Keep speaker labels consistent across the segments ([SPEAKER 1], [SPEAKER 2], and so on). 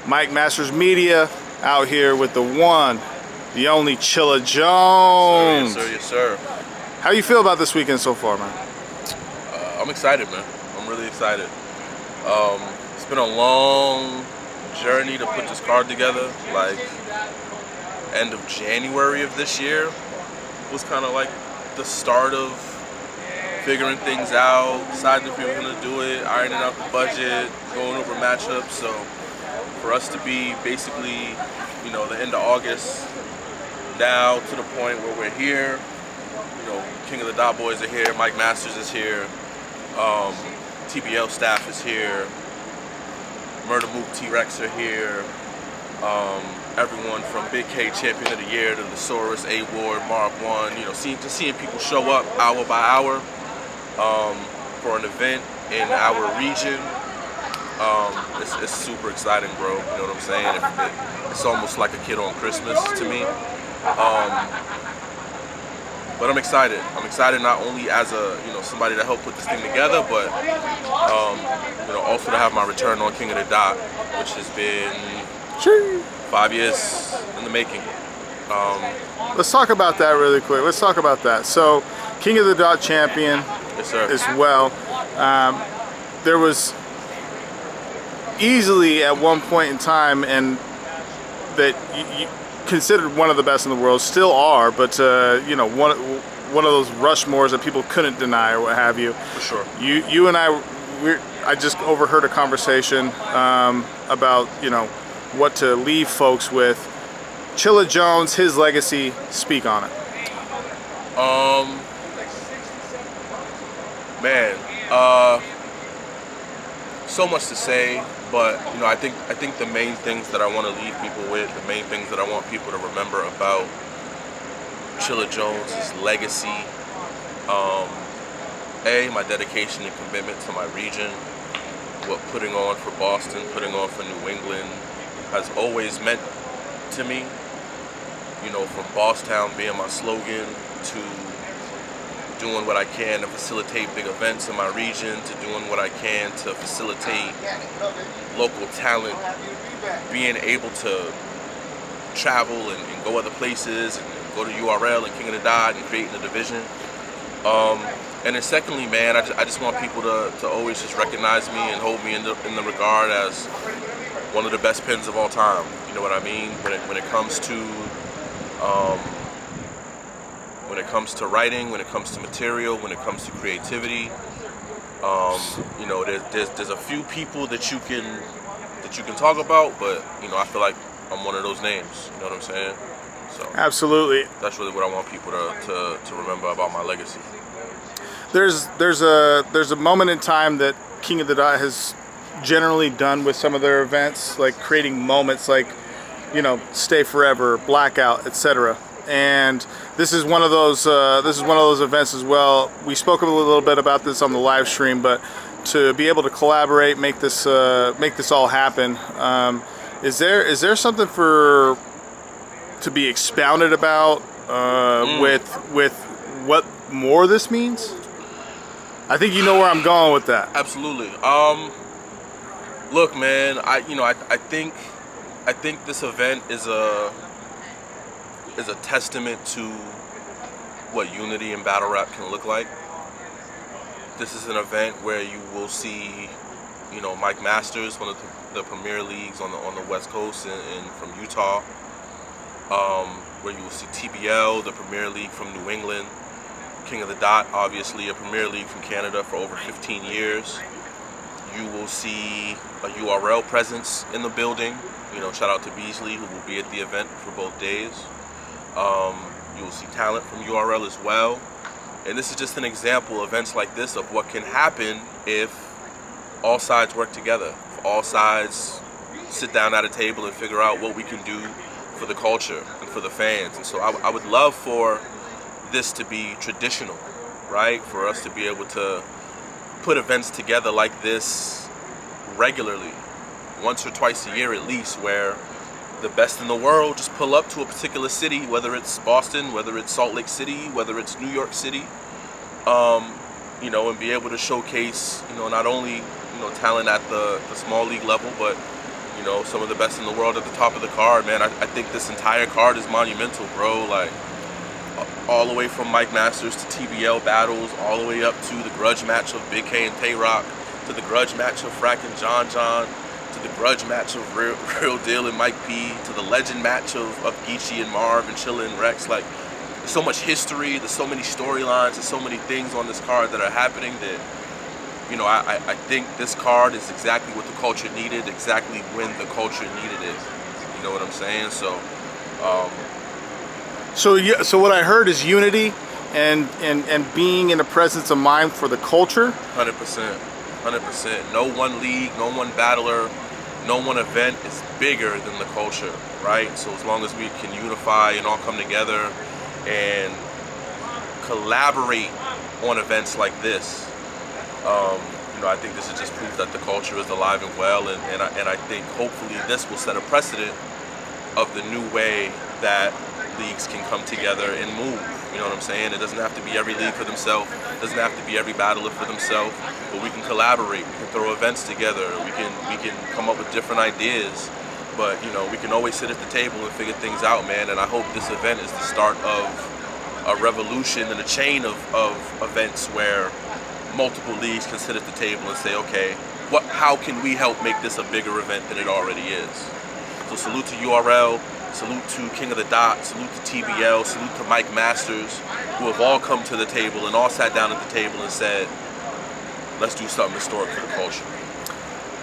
[SPEAKER 1] Mike Masters Media out here with the one, the only Chilla Jones.
[SPEAKER 2] Yes, sir. Yes, sir.
[SPEAKER 1] How you feel about this weekend so far, man?
[SPEAKER 2] I'm excited, man. I'm really excited. It's been a long journey to put this card together. Like, end of January of this year was kind of like the start of figuring things out, deciding if we were going to do it, ironing out the budget, going over matchups. So for us to be basically, the end of August now to the point where we're here, King of the Dot Boys are here, Mike Masters is here, TBL staff is here, Murder Mook T-Rex are here, everyone from Big K Champion of the Year to the Saurus, A-Ward, Mark 1, seeing people show up hour by hour for an event in our region. It's super exciting, bro. You know what I'm saying? It's almost like a kid on Christmas to me. But I'm excited. I'm excited not only as somebody that helped put this thing together, but also to have my return on King of the Dot, which has been 5 years in the making.
[SPEAKER 1] Let's talk about that really quick. Let's talk about that. So, King of the Dot champion,
[SPEAKER 2] yes, sir,
[SPEAKER 1] as well. There was easily at one point in time, and that you considered one of the best in the world, still are, but one of those Rushmores that people couldn't deny or what have you.
[SPEAKER 2] For sure.
[SPEAKER 1] You and I just overheard a conversation about what to leave folks with. Chilla Jones, his legacy, speak on it.
[SPEAKER 2] So much to say, but I think the main things that I want to leave people with, the main things that I want people to remember about Chilla Jones' legacy, my dedication and commitment to my region, what putting on for Boston, putting on for New England has always meant to me. From Bosstown being my slogan to doing what I can to facilitate big events in my region, to doing what I can to facilitate local talent, being able to travel and go other places and go to URL and King of the Dot and creating a division. And then secondly, man, I just want people to always just recognize me and hold me in the regard as one of the best pens of all time. You know what I mean? When it comes to writing, when it comes to material, when it comes to creativity, there's a few people that you can talk about, but I feel like I'm one of those names. You know what I'm saying? So
[SPEAKER 1] absolutely,
[SPEAKER 2] that's really what I want people to remember about my legacy.
[SPEAKER 1] There's a moment in time that King of the Dot has generally done with some of their events, like creating moments like Stay Forever, Blackout, etc. And this is one of those events as well. We spoke a little bit about this on the live stream, but to be able to collaborate, make this all happen, is there something to be expounded about with what more this means? I think you know where I'm going with that.
[SPEAKER 2] Absolutely. Look, man, I think this event is a testament to what unity in battle rap can look like. This is an event where you will see, Mike Masters, one of the premier leagues on the West Coast and from Utah, where you will see TBL, the premier league from New England, King of the Dot, obviously a premier league from Canada for over 15 years. You will see a URL presence in the building. Shout out to Beasley, who will be at the event for both days. You will see talent from URL as well. And this is just an example, events like this, of what can happen if all sides work together. If all sides sit down at a table and figure out what we can do for the culture and for the fans. And so I would love for this to be traditional, right? For us to be able to put events together like this regularly, once or twice a year at least, where the best in the world just pull up to a particular city, whether it's Boston, whether it's Salt Lake City, whether it's New York City, and be able to showcase, not only, talent at the small league level, but You know, some of the best in the world at the top of the card, man. I think this entire card is monumental, bro. Like, all the way from Mike Masters to TBL battles, all the way up to the grudge match of Big K and Tay-Rock, to the grudge match of Frack and John John, to the grudge match of Real Deal and Mike P, to the legend match of Geechee and Marv and Chilla and Rex. Like, there's so much history, there's so many storylines, there's so many things on this card that are happening that, you know, I think this card is exactly what the culture needed, exactly when the culture needed it. You know what I'm saying? So,
[SPEAKER 1] So what I heard is unity and being in the presence of mind for the culture.
[SPEAKER 2] 100%. 100%. No one league, no one battler, no one event is bigger than the culture, right? So as long as we can unify and all come together and collaborate on events like this, you know, I think this is just proof that the culture is alive and well, and I think hopefully this will set a precedent of the new way that leagues can come together and move. You know what I'm saying? It doesn't have to be every league for themselves. It doesn't have to be every battler for themselves. But we can collaborate. We can throw events together. We can come up with different ideas. But you know, we can always sit at the table and figure things out, man. And I hope this event is the start of a revolution and a chain of events where multiple leagues can sit at the table and say, okay, how can we help make this a bigger event than it already is? So salute to URL. Salute to King of the Dot, salute to TBL, salute to Mike Masters, who have all come to the table and all sat down at the table and said, let's do something historic for the culture.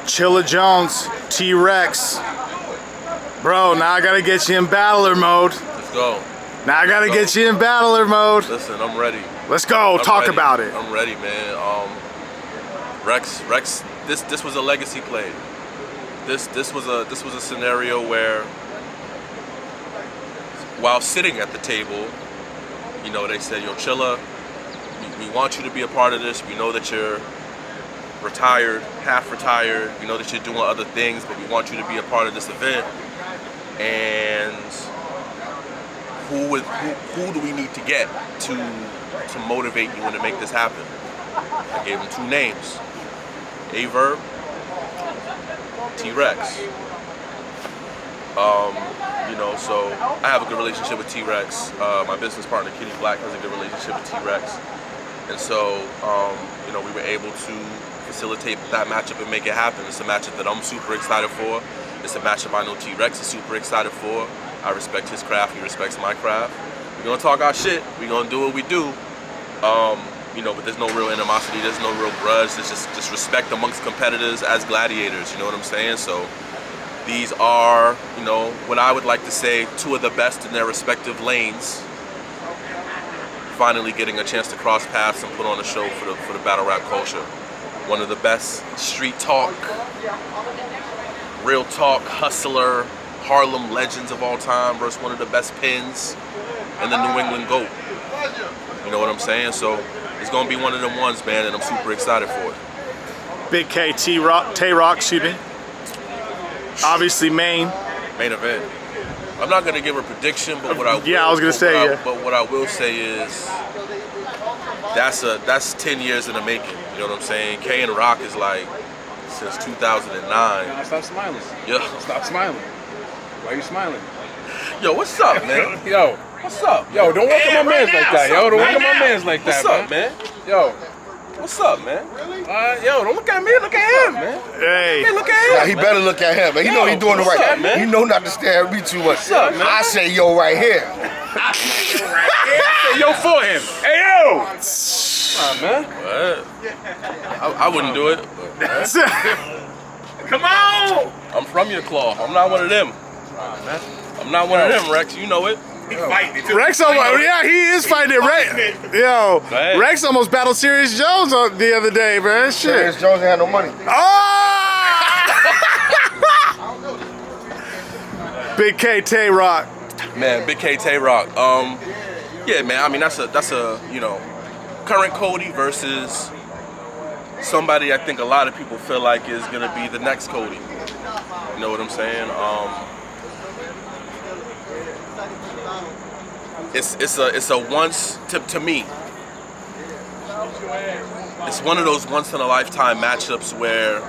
[SPEAKER 1] Chilla Jones, T-Rex. Bro, now I gotta get you in battler mode.
[SPEAKER 2] Let's go.
[SPEAKER 1] Now I gotta get you in battler mode.
[SPEAKER 2] Listen, I'm ready.
[SPEAKER 1] Let's go, talk about it.
[SPEAKER 2] I'm ready, man. Rex, this was a legacy play. This was a scenario where, while sitting at the table, you know, they said, yo, Chilla, we want you to be a part of this. We know that you're retired, half retired. We know that you're doing other things, but we want you to be a part of this event. And who do we need to get to motivate you and to make this happen? I gave him two names, Averb, T-Rex. You know, so I have a good relationship with T-Rex. My business partner, Kitty Black, has a good relationship with T-Rex. And so, you know, we were able to facilitate that matchup and make it happen. It's a matchup that I'm super excited for. It's a matchup I know T-Rex is super excited for. I respect his craft, he respects my craft. We're gonna talk our shit, we're gonna do what we do. You know, but there's no real animosity, there's no real grudge, there's just respect amongst competitors as gladiators, you know what I'm saying? So these are, you know, what I would like to say, two of the best in their respective lanes, finally getting a chance to cross paths and put on a show for the battle rap culture. One of the best street talk, real talk, hustler, Harlem legends of all time versus one of the best pins and the New England GOAT. You know what I'm saying? So it's gonna be one of them ones, man, and I'm super excited for it.
[SPEAKER 1] Big K, Tay-Rock, excuse me. Obviously main
[SPEAKER 2] event. I'm not gonna give a prediction, but what I will, but what I will say is that's 10 years in the making. You know what I'm saying? K and Rock is like since 2009.
[SPEAKER 3] Stop smiling.
[SPEAKER 2] Yeah.
[SPEAKER 3] Stop smiling. Why are you smiling?
[SPEAKER 2] Yo, what's up, man?
[SPEAKER 3] Yo, what's up? Yo, don't walk at my mans like that. Yo, don't walk at my mans like that.
[SPEAKER 2] What's up, man?
[SPEAKER 3] Yo.
[SPEAKER 2] What's up, man?
[SPEAKER 3] Yo, don't look at me, look at him, man.
[SPEAKER 1] Hey.
[SPEAKER 3] Hey, look at him.
[SPEAKER 4] Nah, he better look at him, man. He know he doing the right.
[SPEAKER 2] up, man?
[SPEAKER 4] You know not to stare at me too much.
[SPEAKER 2] What's up, man?
[SPEAKER 4] I say yo right here.
[SPEAKER 3] Say yo for him. Hey, yo. Come on, man.
[SPEAKER 2] What? I wouldn't do it.
[SPEAKER 3] Come on.
[SPEAKER 2] I'm from your cloth. I'm not one of them. I'm not one of them, Rex. You know it.
[SPEAKER 3] He's fighting it too.
[SPEAKER 1] Rex almost, yeah, he is fighting it. Yo,
[SPEAKER 2] ahead.
[SPEAKER 1] Rex almost battled Serious Jones the other day, man. Shit.
[SPEAKER 4] Serious Jones ain't had no money.
[SPEAKER 1] Oh! Big K, Tay-Rock.
[SPEAKER 2] Man, Big K, Tay-Rock. Yeah, man. I mean, that's a you know, current Cody versus somebody I think a lot of people feel like is gonna be the next Cody. You know what I'm saying? It's a once to me. It's one of those once in a lifetime matchups where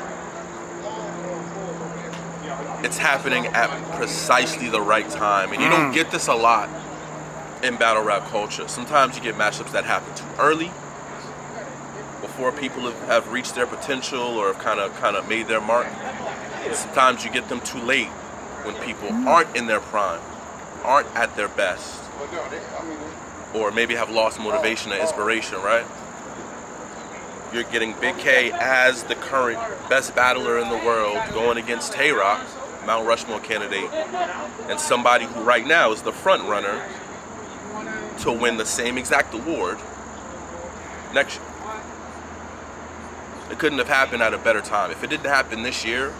[SPEAKER 2] it's happening at precisely the right time. And you don't get this a lot in battle rap culture. Sometimes you get matchups that happen too early, before people have reached their potential or have kind of made their mark. And sometimes you get them too late when people aren't in their prime, aren't at their best, or maybe have lost motivation or inspiration, right? You're getting Big K as the current best battler in the world going against Tay-Rock, Mount Rushmore candidate, and somebody who right now is the front runner to win the same exact award next year. It couldn't have happened at a better time. If it didn't happen this year,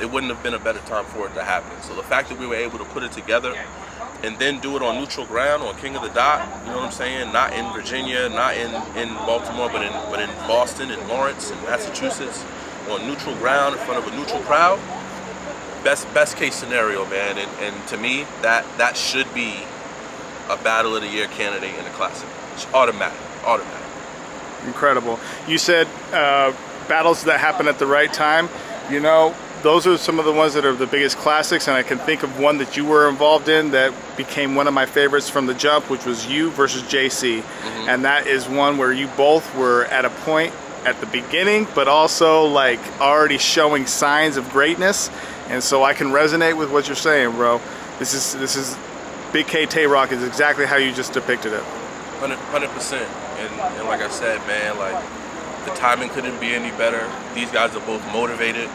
[SPEAKER 2] it wouldn't have been a better time for it to happen. So the fact that we were able to put it together and then do it on neutral ground, on King of the Dot, you know what I'm saying? Not in Virginia, not in Baltimore, but in Boston and Lawrence and Massachusetts, on neutral ground in front of a neutral crowd. Best case scenario, man. And to me, that should be a Battle of the Year candidate in the Classic. It's automatic.
[SPEAKER 1] Incredible. You said battles that happen at the right time. You know, those are some of the ones that are the biggest classics, and I can think of one that you were involved in that became one of my favorites from the jump, which was you versus JC. And that is one where you both were at a point at the beginning, but also like already showing signs of greatness. And so I can resonate with what you're saying, bro. This is Big K Tay-Rock is exactly how you just depicted it.
[SPEAKER 2] 100%. And like I said, man, like the timing couldn't be any better. These guys are both motivated.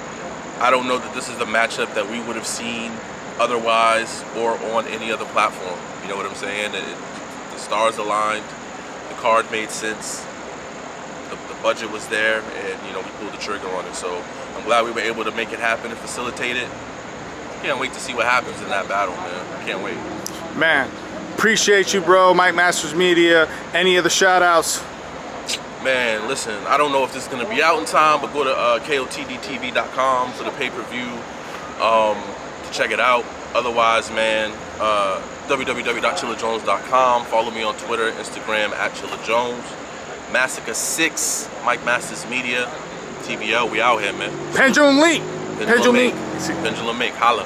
[SPEAKER 2] I don't know that this is the matchup that we would have seen otherwise or on any other platform. You know what I'm saying? The stars aligned, the card made sense, the budget was there, and you know, we pulled the trigger on it. So I'm glad we were able to make it happen and facilitate it. Can't wait to see what happens in that battle, man. Can't wait.
[SPEAKER 1] Man, appreciate you, bro. Mike Masters Media. Any other shout outs?
[SPEAKER 2] Man, listen, I don't know if this is going to be out in time, but go to KOTDTV.com for the pay-per-view to check it out. Otherwise, man, www.chillajones.com. Follow me on Twitter, Instagram, @ChillaJones. Massacre 6, Mike Masters Media, TBL. We out here, man.
[SPEAKER 1] Pendulum Link.
[SPEAKER 2] Pendulum Link. Holla.